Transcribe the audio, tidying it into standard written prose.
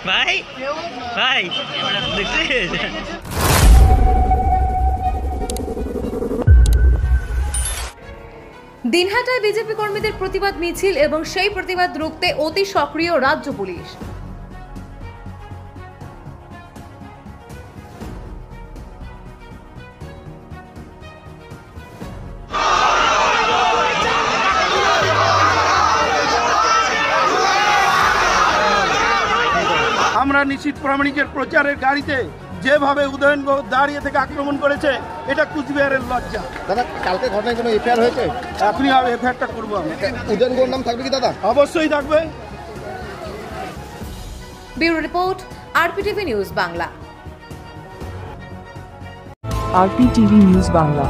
ভাই ভাই দেখছিস? দিনহাটায় বিজেপি কর্মীদের প্রতিবাদ মিছিল এবং সেই প্রতিবাদ রুখতে অতি সক্রিয় রাজ্য পুলিশ। আমরা নিশ্চিত প্রামাণিকের প্রচারের গাড়িতে যেভাবে উদয়নগর দাঁড়িয়ে থেকে আক্রমণ করেছে, এটা কুচবিহারের লজ্জা। দাদা, কালকে ঘটনায় কোনো এফআইআর হয়েছে? এখনই এফআইআরটা করবো আমি। উদয়নগর নাম থাকবে কি দাদা? অবশ্যই থাকবে। Bureau report, RPTV news Bangla. RPTV news Bangla.